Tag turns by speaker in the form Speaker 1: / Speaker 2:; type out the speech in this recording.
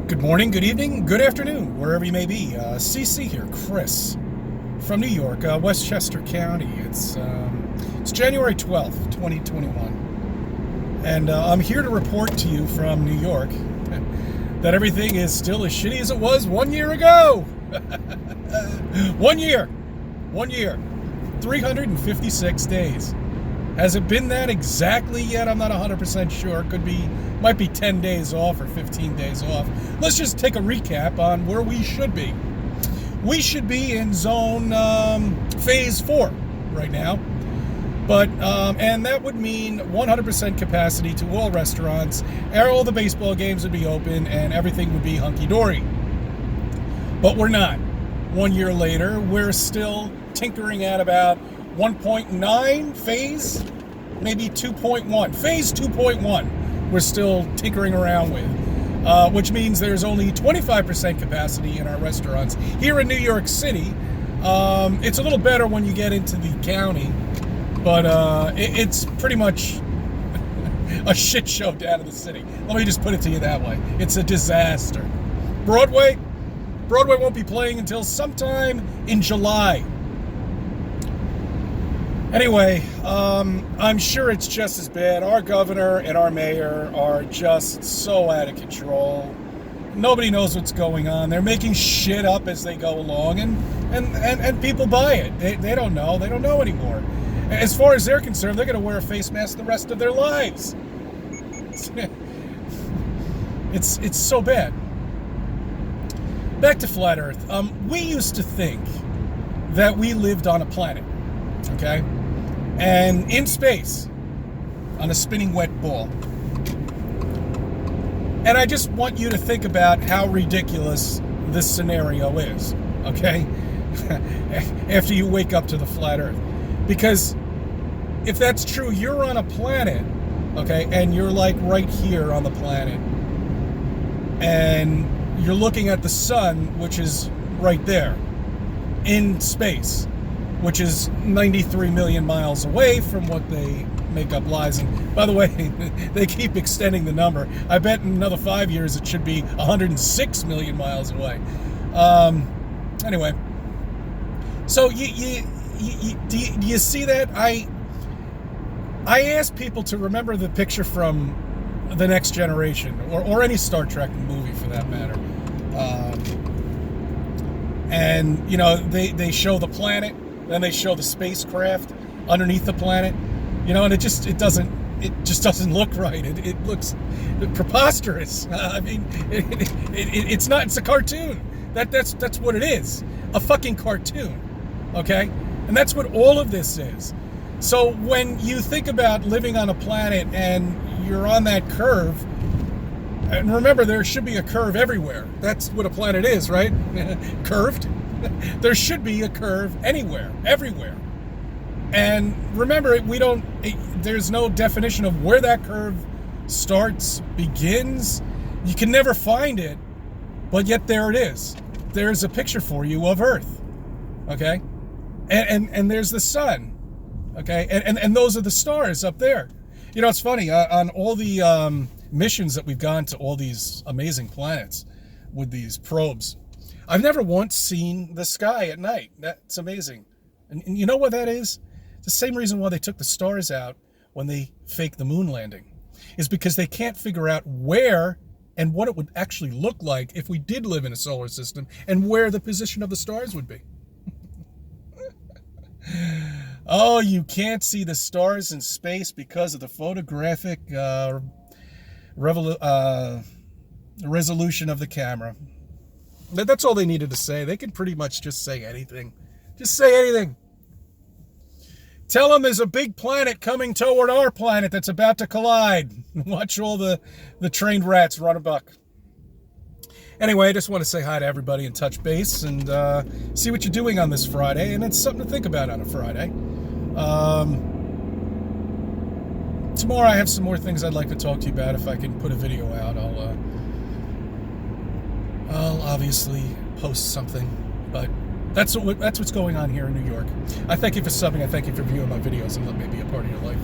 Speaker 1: Good morning, good evening, good afternoon, wherever you may be. CC here, Chris, from New York, Westchester County. It's January 12th, 2021. And I'm here to report to you from New York that everything is still as shitty as it was 1 year ago. 1 year. 1 year. 356 days. Has it been that exactly yet? I'm not 100% sure. Might be 10 days off or 15 days off. Let's just take a recap on where we should be. We should be in zone phase 4 right now. But, and that would mean 100% capacity to all restaurants. All the baseball games would be open and everything would be hunky-dory. But we're not. 1 year later, we're still tinkering at about 1.9 phase, maybe 2.1. Phase 2.1, we're still tinkering around with, which means there's only 25% capacity in our restaurants. Here in New York City, it's a little better when you get into the county, but it's pretty much a shit show down in the city. Let me just put it to you that way. It's a disaster. Broadway won't be playing until sometime in July. Anyway, I'm sure it's just as bad. Our governor and our mayor are just so out of control. Nobody knows what's going on. They're making shit up as they go along, and people buy it. They don't know. They don't know anymore. As far as they're concerned, they're going to wear a face mask the rest of their lives. It's so bad. Back to Flat Earth. We used to think that we lived on a planet, okay? And in space, on a spinning wet ball. And I just want you to think about how ridiculous this scenario is, okay? After you wake up to the flat Earth. Because if that's true, you're on a planet, okay? And you're like right here on the planet. And you're looking at the sun, which is right there, in space, which is 93 million miles away from what they make up lies. And by the way, they keep extending the number. I bet in another 5 years it should be 106 million miles away. Anyway, so do you see that? I ask people to remember the picture from The Next Generation, or any Star Trek movie for that matter. And, you know, they show the planet, then they show the spacecraft underneath the planet, you know, and it just doesn't look right. It looks preposterous. I mean, it's not. It's a cartoon. That's what it is. A fucking cartoon. Okay, and that's what all of this is. So when you think about living on a planet and you're on that curve, and remember, there should be a curve everywhere. That's what a planet is, right? Curved. There should be a curve anywhere, everywhere. And remember, there's no definition of where that curve starts, begins. You can never find it, but yet there it is. There's a picture for you of Earth, okay? And there's the sun, okay? And those are the stars up there. You know, it's funny, on all the missions that we've gone to all these amazing planets with these probes, I've never once seen the sky at night. That's amazing. And you know what that is? It's the same reason why they took the stars out when they faked the moon landing, is because they can't figure out where and what it would actually look like if we did live in a solar system, and where the position of the stars would be. Oh, you can't see the stars in space because of the photographic resolution of the camera. That's all they needed to say. They could pretty much just say anything. Just say anything. Tell them there's a big planet coming toward our planet that's about to collide. Watch all the trained rats run amok. Anyway, I just want to say hi to everybody and touch base and see what you're doing on this Friday. And it's something to think about on a Friday. Tomorrow I have some more things I'd like to talk to you about. If I can put a video out, I'll obviously post something, but that's what's going on here in New York. I thank you for subbing. I thank you for viewing my videos and let me be a part of your life.